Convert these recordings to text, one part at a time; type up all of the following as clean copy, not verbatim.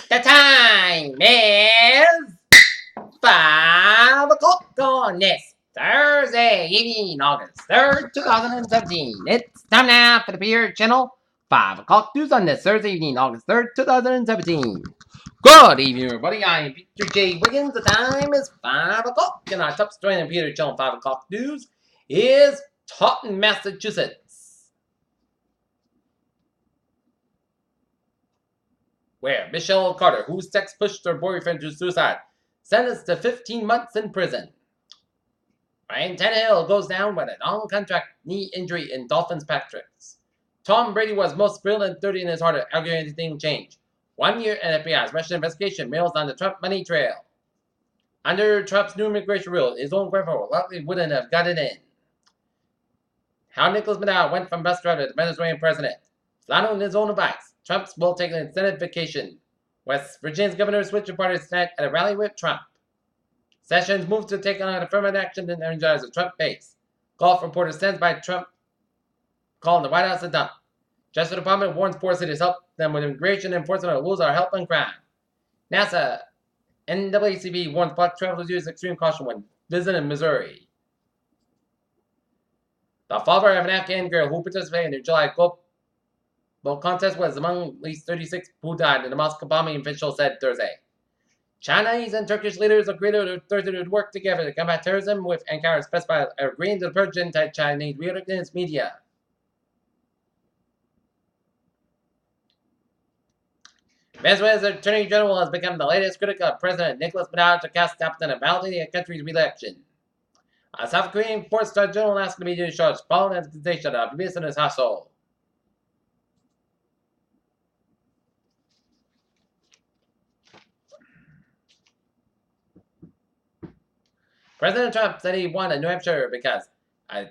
The time is 5 o'clock on this Thursday evening, August 3rd, 2017. It's time now for the Beer Channel 5 o'clock news on this Thursday evening, August 3rd, 2017. Good evening, everybody. I am Peter J. Wiggins. The time is 5 o'clock, and our top story in the Peter Channel 5 o'clock news is Taunton, Massachusetts, where Michelle Carter, whose sex pushed her boyfriend to suicide, sentenced to 15 months in prison. Ryan Tannehill goes down with a non-contract knee injury in Dolphins practice. Tom Brady was most brilliant and 30 in his heart at arguing anything change. 1 year in FBI's Russian investigation mails on the Trump money trail. Under Trump's new immigration rule, his own grandfather likely wouldn't have gotten in. How Nicholas Maddow went from bus driver to Venezuelan president. Following his own advice, Trump will take an extended vacation. West Virginia's governor switched parties tonight at a rally with Trump. Sessions moved to take on affirmative action and energize the Trump base. Golf reporter stands by Trump calling the White House a dump. Justice Department warns poor cities help them with immigration enforcement or lose our help and crime. NASA NAACP warns black travelers use extreme caution when visiting Missouri. The father of an Afghan girl who participated in the July global contest was among at least 36 who died in the mosque bombing, officials said Thursday. Chinese and Turkish leaders agreed on Thursday to work together to combat terrorism, with Ankara specified agreeing to purge anti-Chinese rhetoric in its media. Venezuela's Attorney General has become the latest critic of President Nicholas Maduro to cast doubt on the validity of the country's re-election. A South Korean four-star general asked to be discharged following an accusation of abuse in his household. President Trump said he won in New Hampshire because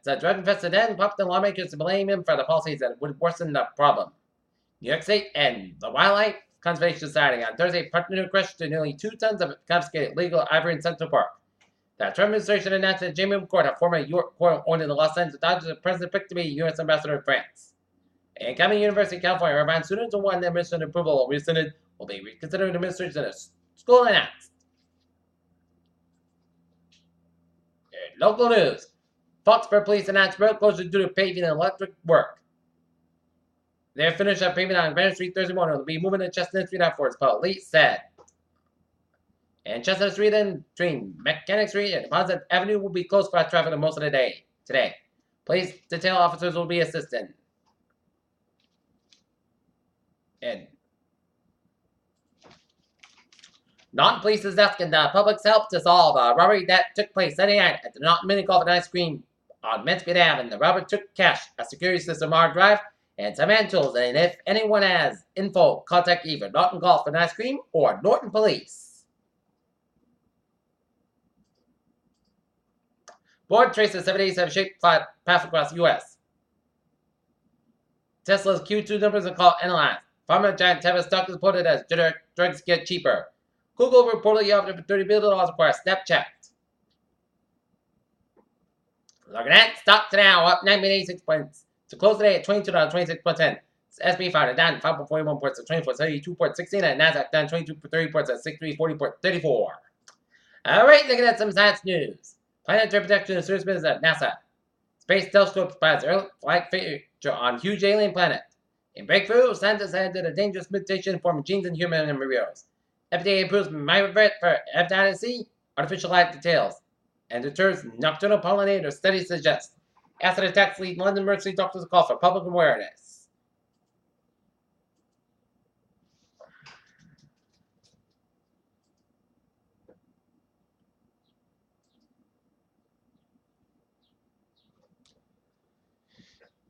the drug-infested then prompted lawmakers to blame him for the policies that would worsen the problem. New York State and the Wildlife Conservation Society on Thursday partnered to crush to nearly 2 tons of confiscated illegal ivory in Central Park. The Trump administration announced that Jamie McCord, a former York court owner in the Los Angeles Dodgers, the president picked to be U.S. ambassador to France. And coming University of California, Irvine students who won their admission approval rescinded will be reconsidered administration of school announced. In local news, Foxborough police announced road closure due to paving and electric work. They'll finish up paving on Granite Street Thursday morning. They'll be moving to Chestnut Street afterwards, police said. And Chestnut Street and between Mechanic Street and Deposit Avenue will be closed for traffic most of the day today. Police detail officers will be assisting. And non-police is asking the public's help to solve a robbery that took place Sunday night at the Norton Mini Golf and Ice Cream on Mansfield Avenue. The robber took cash, a security system hard drive, and some hand tools. And if anyone has info, contact either Norton Golf and Ice Cream or Norton Police. Board traces 77 shaped path across the U.S. Tesla's Q2 numbers are called analyzed. Pharma giant Teva stock is reported as drugs get cheaper. Google reportedly offered $30 billion for Snapchat. Looking at stocks now up 9.86 points to close today at $22.26. S&P 500 down 5.41 points to 24.32.16, and Nasdaq down 22.30 points at 63.40.34. All right, looking at some science news. Planetary protection and service business at NASA. Space telescope spies early flight feature on huge alien planet. In breakthrough, scientists added a dangerous mutation forming genes in human embryos. FDA approves Myrivet for hepatitis C, artificial light details, and deters nocturnal pollinator, studies suggest. Acid attacks lead London emergency doctors to call for public awareness.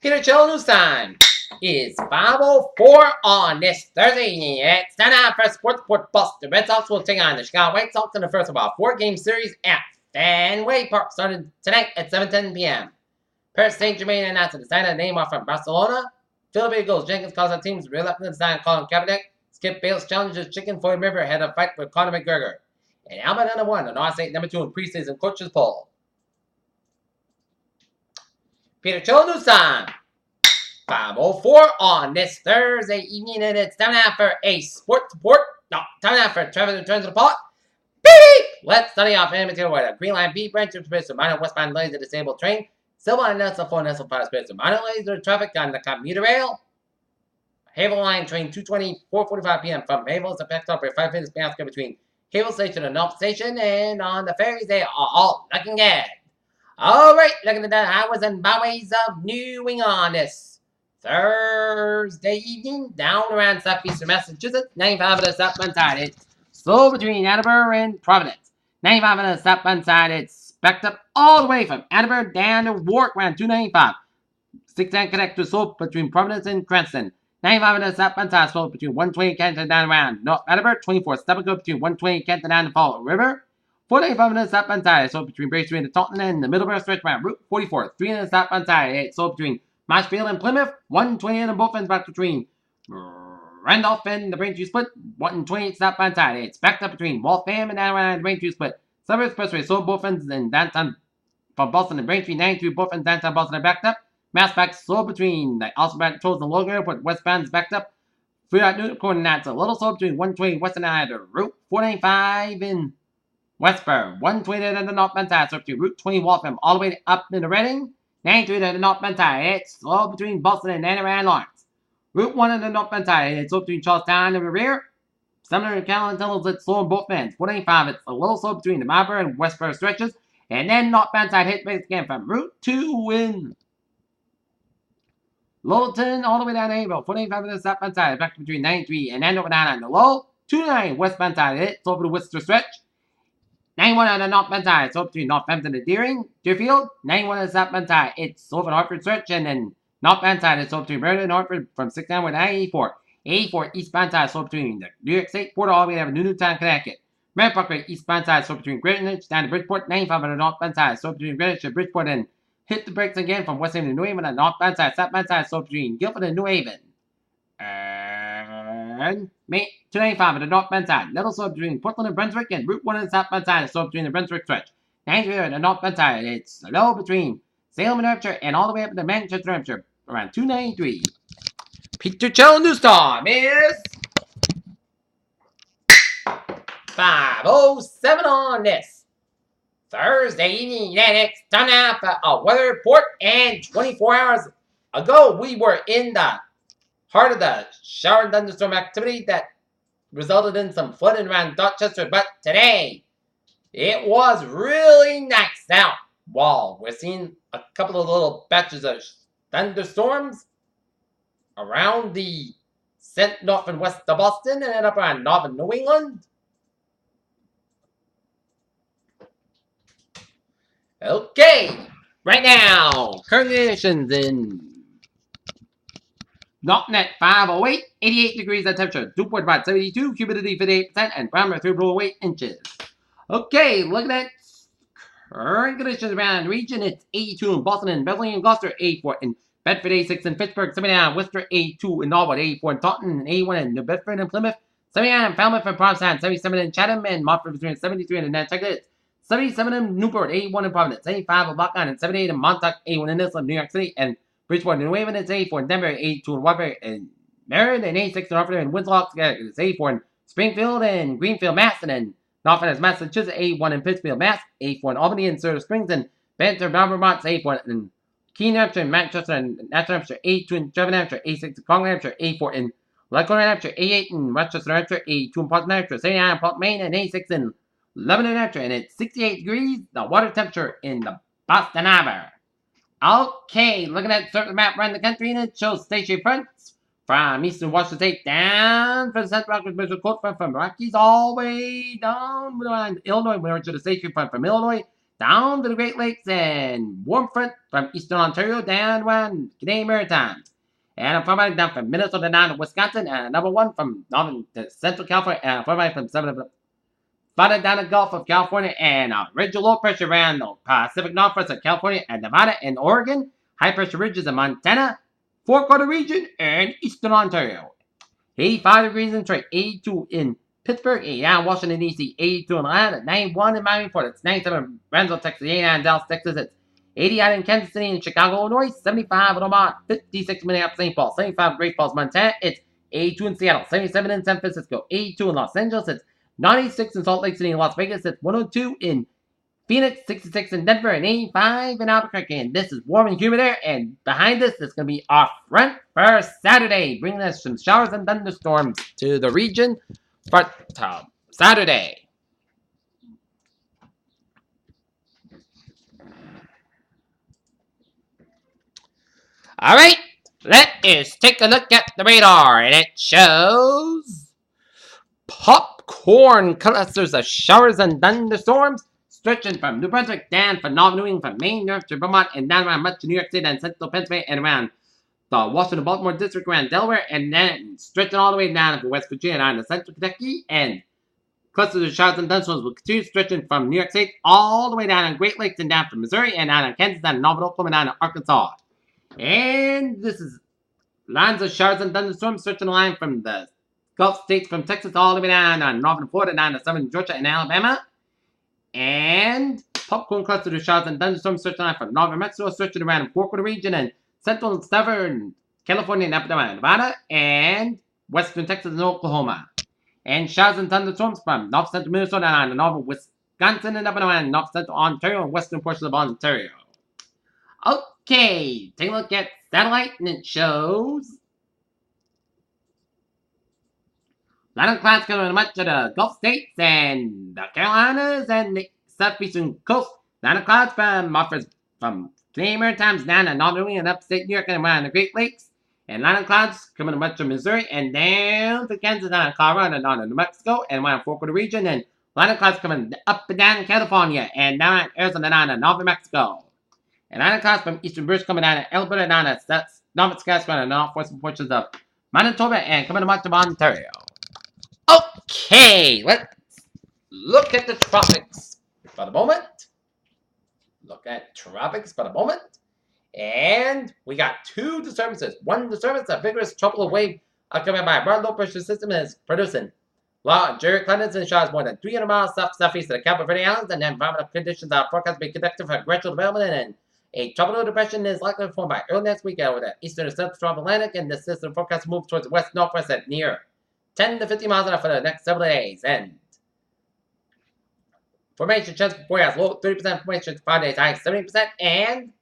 Peter Chill News Time is 5:04 on this Thursday. It's time now for Sports Report Plus. The Red Sox will take on the Chicago White Sox in the first of our 4-game series at Fenway Park, starting tonight at 7:10 p.m. Paris Saint-Germain announced to sign a name off from Barcelona. Philadelphia Eagles Jenkins calls out teams reluctant to sign Colin Kaepernick. Skip Bayless challenges Chicken Floyd River ahead of fight with Conor McGregor. And Alabama #1 and Ohio State #2 in preseason coaches poll. Peter Chill News Time. 5:04 on this Thursday evening, and it's time now for a sports report No, time out for Trevor returns to the pot. Beep! Let's study off enemy material with a green line B branch of space to minor westbound lanes of disabled train. Silver line Nestle 4 Nestle 5 space to minor laser traffic on the commuter rail. Havel line train 220, 4:45 p.m. from Havel to Peck Stop 5 minutes basket between Havel Station and North Station, and on the ferries they are all looking good. Alright, looking at the highways and byways of New England this Thursday evening, down around southeastern Massachusetts, 95 on the southbound side. It's slow between Attleboro and Providence. 95 on the southbound side, it's backed up all the way from Attleboro down to Warwick around 295. 610 connect to slope between Providence and Cranston. 95 on the southbound side, slope between 120 Canton down around North Attleboro. 24 Stubborn between 120 Canton down to Fall River. 495 on the southbound side, slope between Bay Street and Taunton and the Middleborough stretch around Route 44. 3 on the southbound side, slope between Marshfield and Plymouth. 120 on both ends back between Randolph and the Braintree Split. 128 southbound side, it's backed up between Waltham and down around the Braintree Split. Suburb Expressway, slope both ends in downtown from Boston and Braintree. 93 both ends downtown Boston are backed up. Mass back slow between the Alphabet Trolls and Logan Airport. Westbound is backed up. 3 Newton coordinates a little slow between 120 Western and Route 495 in Westboro. 120 to the northbound side, so between Route 20 Waltham all the way up into Reading. 93 to the northbound side, it's slow between Boston and around Lawrence. Route 1 to the northbound side, it's slow between Charlestown and the rear. 700 Callan tunnels, it's slow on both ends. 495, it's a little slow between the Marlborough and Westboro stretches. And then northbound side hit base again from Route 2 in Littleton all the way down to April. 485 to the southbound side, back between 93 and Andover down on the low. 29 westbound side, it's over the Worcester stretch. 91 on the northbound side, it's over between Northampton and Deerfield. 91 on the southbound side, it's over the Hartford stretch, and then northbound side, it's over between Meriden and Hartford from 6 down with 84. 84 eastbound side, it's over between the New York State border all the way down to Newtown, Connecticut. Merritt Parkway eastbound side, it's over between Greenwich down to Bridgeport. 95 on the northbound side, it's over between Greenwich and Bridgeport, and hit the brakes again from West Haven to New Haven on the northbound side, southbound side, so between Guilford and New Haven. And 295 on the northbound side, little slow between Portland and Brunswick, and Route 1 on the southbound side, so between the Brunswick stretch. 93 on the northbound side, it's low between Salem and Hampshire, and all the way up to Manchester, Hampshire, around 293. Peter Chell News Time is 5:07 on this Thursday evening, and it's time now for a weather report. And 24 hours ago, we were in the heart of the shower and thunderstorm activity that resulted in some flooding around Dorchester. But today, it was really nice. Now, while we're seeing a couple of little batches of thunderstorms around the north and west of Boston and up around northern New England. Okay, right now, current conditions in Norton at 508, 88 degrees at temperature, Newport about 72, humidity 58%, and barometer 3.8 inches. Okay, looking at current conditions around the region, it's 82 in Boston and Beverly and Gloucester, 84 in Bedford, 86 in Pittsburgh, 79 in Worcester, 82 in Norwood, 84 in Taunton, and 81 in New Bedford and Plymouth, 79 in Falmouth and Provincetown, 77 in Chatham and Montford between 73 in Nantucket, 77 in Newport, 81 in Providence, 75 in Block Island, and 78 in Montauk, 81 in Islip, New York City, and Bridgeport, New Haven, it's 84 in Denver, 82 in Waterbury, and Maryland, and 86 in Hartford, and Winslow, it's 84 in Springfield and Greenfield, Mass, and then Norfolk, Massachusetts, 81 in Pittsfield, Mass, 84 in Albany and Silver Springs, and Banter, Vermont, 84 in Keene, Hampshire, and Manchester, and National Hampshire, 82 in Devon, Hampshire, 86 in Concord, Hampshire, 84 in Lycoming, Hampshire, 88 in Rochester, Hampshire, 82 in Portland, Hampshire, 79 in Portland, Maine, and 86 in Lebanon, Hampshire, and it's 68 degrees, the water temperature in the Boston Harbor. Okay, looking at the map around the country, and it shows station fronts from eastern Washington State down for the Central Rockies coast front from Rockies all the way down Illinois, where to the station front from Illinois down to the Great Lakes, and warm front from eastern Ontario down around Canadian Maritime. And a front down from Minnesota down to Wisconsin, and another one from northern to central California, and a front from 7 of flooded down the Gulf of California, and a ridge of low pressure around the Pacific Northwest of California and Nevada and Oregon. High pressure ridges in Montana, Four Quarter region, and eastern Ontario. 85 degrees in Detroit, 82 in Pittsburgh, 89 in Washington, D.C., 82 in Atlanta, 91 in Miami, Florida, it's 97 in Brownsville, Texas, 89 in Dallas, Texas, it's 88 in Kansas City and Chicago, Illinois, 75 in Omaha, 56 in Minneapolis, St. Paul, 75 in Great Falls, Montana, it's 82 in Seattle, 77 in San Francisco, 82 in Los Angeles, it's 96 in Salt Lake City and Las Vegas, it's 102 in Phoenix, 66 in Denver, and 85 in Albuquerque. And this is warm and humid air. And behind us is going to be our front for Saturday, bringing us some showers and thunderstorms to the region for Saturday. All right, let us take a look at the radar, and it shows popcorn clusters of showers and thunderstorms stretching from New Brunswick down from Northern New England, from Maine north to Vermont, and down around much of New York State and central Pennsylvania, and around the Washington Baltimore district, around Delaware, and then stretching all the way down to West Virginia and on to central Kentucky, and clusters of showers and thunderstorms will continue stretching from New York State all the way down on Great Lakes and down from Missouri and down on Kansas, down to Northern Oklahoma, down to Arkansas. And this is lines of showers and thunderstorms stretching the line from the Gulf states, from Texas all the way down on northern Florida, down to southern Georgia and Alabama. And popcorn clusters of showers and thunderstorms stretching the line from northern Mexico, stretching around the Four-Quarter region, and central and southern California and up around Nevada, and western Texas and Oklahoma. And showers and thunderstorms from north central Minnesota down to northern Wisconsin and up around north central Ontario and western portions of Ontario. Okay, take a look at satellite, and it shows a lot of clouds covering much of the Gulf states and the Carolinas and the southeastern coast. A lot of clouds from Canadian Maritimes down to northern New England and upstate New York and around the Great Lakes. And a lot of clouds coming to much of Missouri and down to Kansas, down to Colorado, and down to New Mexico and around the Four-Quarter region. And a lot of clouds coming up and down California and down to Arizona, down to northern Mexico. And a lot of clouds from eastern British coming down to Alberta, down to Nova Saskatchewan and northwestern portions of Manitoba and coming to much of Ontario. Okay, let's look at the tropics for the moment. And we got two disturbances. One disturbance, a vigorous tropical wave accompanied by a broad low-pressure system, is producing large clouds and showers more than 300 miles southeast of the Cape Verde Islands, and environmental conditions are forecast to be conducive for gradual development, and a tropical depression is likely to form by early next week over the eastern and central Atlantic, and this system forecast to move towards the west-northwest at near 10 to 50 miles an hour for the next several days. And formation chance for forecast low 30%, formation 5 days high 70%, and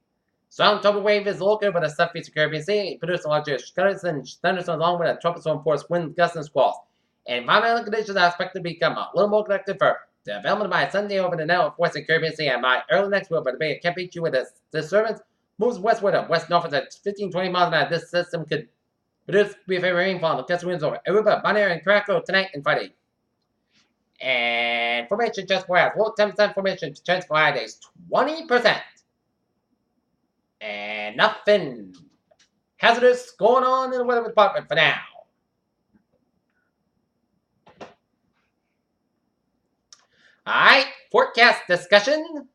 strong tropical wave is located over the southeastern Caribbean Sea, producing larger currents and thunderstorms along with a tropical storm force, winds, gusts, and squalls. And environmental conditions are expected to become a little more conducive for development by Sunday over the northwestern Caribbean Sea, and by early next week over the Bay of Campeche, with this disturbance moves westward of west-northwest at 15-20 miles an hour. This system could produce brief rainfall and gusty winds over Aruba, Bonaire, and Curaçao tonight and Friday. And formation chance for hours, low 10% formation chance for 5 days, 20%. And nothing hazardous going on in the weather department for now. Alright, forecast discussion.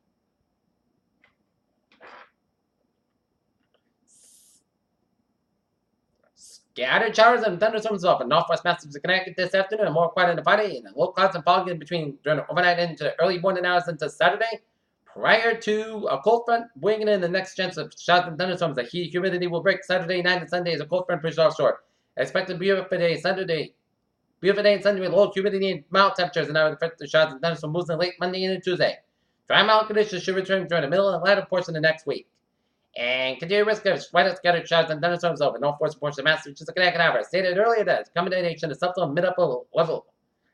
Scattered showers and thunderstorms off in northwest Massachusetts and Connecticut this afternoon, and more quiet in the Friday, and low clouds and fog in between during the overnight into early morning hours into Saturday. Prior to a cold front bringing in the next chance of showers and thunderstorms, the humidity will break Saturday night and Sunday as a cold front pushes offshore. Expected beautiful day Sunday. Beautiful day and Sunday with low humidity and mild temperatures, and now affect the showers and thunderstorms moves in late Monday into Tuesday. Dry mild conditions should return during the middle and latter portion of next week. And continue risk of widespread scattered showers and thunderstorms over northwestern portion of Massachusetts and Connecticut. However, stated earlier that combination of subtle mid-upper level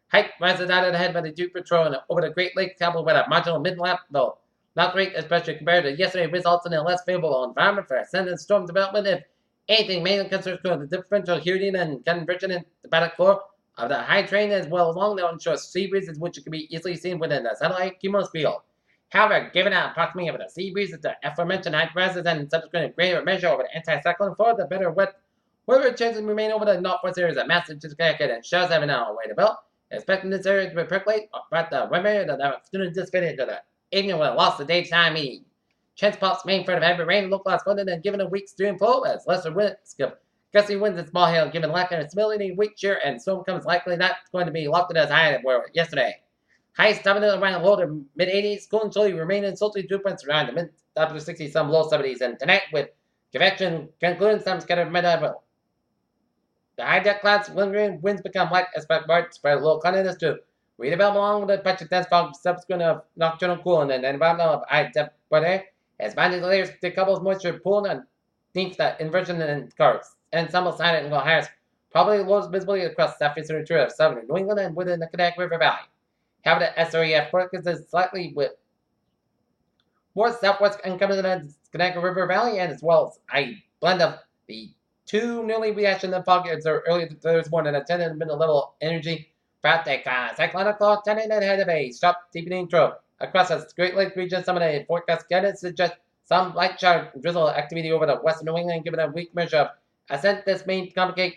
height rises out of the head by the Duke Patrol and over the Great Lakes coupled with a marginal mid-level not rate, especially compared to yesterday, results in a less favorable environment for ascendant storm development. If anything, mainly concerns the differential heating and conversion in the paddock floor of the high train, as well as along the onshore sea breezes, which can be easily seen within the satellite cumulus field. However, given out approximately over the sea breezes, the aforementioned high rises and subsequent greater measure over the anti-cyclone floor, the better weather chances remain over the northwest areas of Massachusetts, Connecticut, and showers having on our way to develop. Expecting this area to percolate throughout the wind area that have students anticipated into the evening with a loss of daytime heat. Chance spots main front of heavy rain, localized flooding, and given a weak stream flow as lesser winds, gusty winds and small hail, given lack of stability, weak shear, and storm comes likely not going to be lofted as high as we were yesterday. Highest dominant around the low to mid 80s, cool and chilly remaining sultry dew points around the mid upper 60s, some low 70s, and tonight with convection concluding some scattered mid level. The high deck clouds, lingering winds become light as bright, spread a little cloudiness to redevelop along with the patch of dense fog, subsequent of nocturnal cooling and environmental of high depth weather. As binding layers decouples moisture pooling underneath the inversion and cars, and some silent and go higher, probably lowest visibility across the southeastern interior of southern New England and within the Connecticut River Valley. However, the SREF focuses slightly with more southwest incoming in the Connecticut River Valley, and as well as a blend of the two newly reaction and fog observed earlier this morning and attended been a little energy throughout the cyclonic law tending ahead of a sharp deepening trail across the Great Lakes region. Some of the forecast guidance suggests some light shower drizzle activity over the western New England, given a weak measure of ascent. This may complicate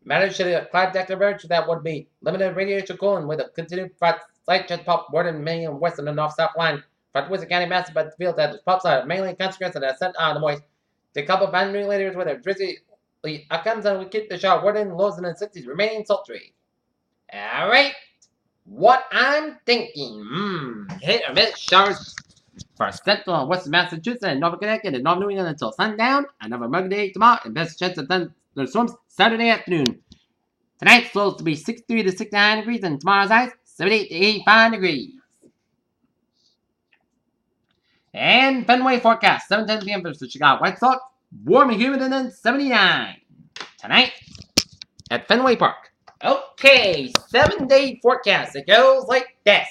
matters should a cloud deck emerge that would be limited radiation cooling with a continued slight jet pop more than Maine and west and the north-south line. But Wizard County, massive, but the field that the pops are mainly a consequence of the ascent on the moist. The couple boundary layers with a drizzly outcomes, and we keep the shower warden lows in the 60s, remaining sultry. Alright, what I'm thinking, hit or miss showers for central and western Massachusetts and Northern Connecticut and Northern New England until sundown. Another muggy day tomorrow, and best chance of thunderstorms Saturday afternoon. Tonight's lows to be 63 to 69 degrees, and tomorrow's highs 78 to 85 degrees. And Fenway forecast, 7:10 p.m. for the Chicago White Sox. Warm and humid and then 79. Tonight at Fenway Park. Okay, 7-day forecast. It goes like this.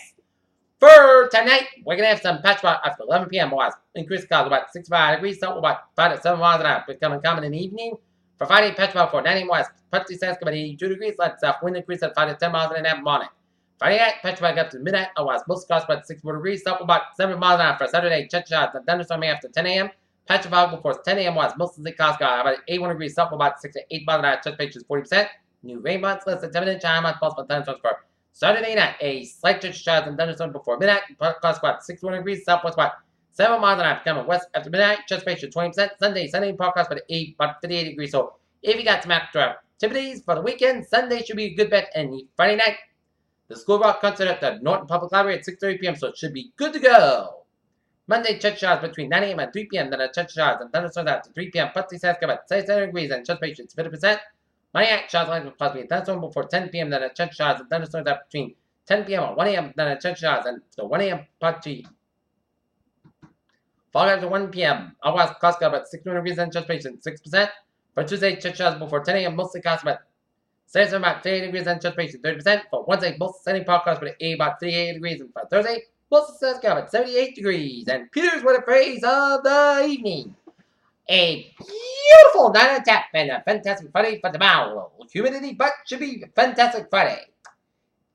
For tonight, we're going to have some patch fog after 11 p.m. Increased clouds about 65 degrees, so about 5 to 7 miles an hour, becoming common in the evening. For Friday, patch fog for 9 a.m. west, partly sunny about 82 degrees, light south wind increase at 5 to 10 miles an hour morning. Friday night, patch fog up to midnight, otherwise most clouds about 64 degrees, south about 7 miles an hour. For Saturday, chance shots and thunderstorm after 10 a.m. Patch fog before 10 a.m. west, mostly clouds about 81 degrees, south about 6 to 8 miles an hour, chance patches 40%. New rain months less than 10 minutes, time on possible thunderstorms for Saturday night, a slight chance shots and thunderstorm before midnight, clouds about 61 degrees, southwest about 7 miles an hour, becoming west after midnight, chance patches 20%. Sunday, podcast about 58 degrees. So if you got some extra activities for the weekend, Sunday should be a good bet, and Friday night, the school rock concert at the Norton Public Library at 6:30 p.m., so it should be good to go. Monday, chance shots between 9 a.m. and 3 p.m., then a chance shots and thunderstorms after 3 p.m., partly south about 67 degrees, and chance patience 50%. Monday night, shots lines with possibly a thunderstorm before 10 p.m., then a chance shots and thunderstorms after between 10 p.m. and 1 a.m., then a chance shots and the 1 a.m. partly fall after 1 p.m. Otherwise, clouds about 61 degrees and chance patience 6%. For Tuesday, chance shots before 10 a.m., mostly clouds about 7 about 30 degrees and chance patient 30%. For Wednesday, most sunny podcast with about 38 degrees. And for Thursday, most sunny about 78 degrees. And Peter's with a phrase of the evening. A beautiful night on tap and a fantastic Friday for tomorrow. Humidity, but should be a fantastic Friday.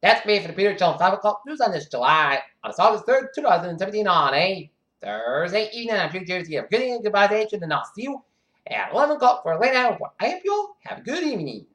That's me for the Peter Channel 5 o'clock news on this August 3rd, 2017 on a Thursday evening. I'm Peter Jerry. Have a good evening, goodbye, and I'll see you at 11 o'clock for a late hour. I hope you all have a good evening.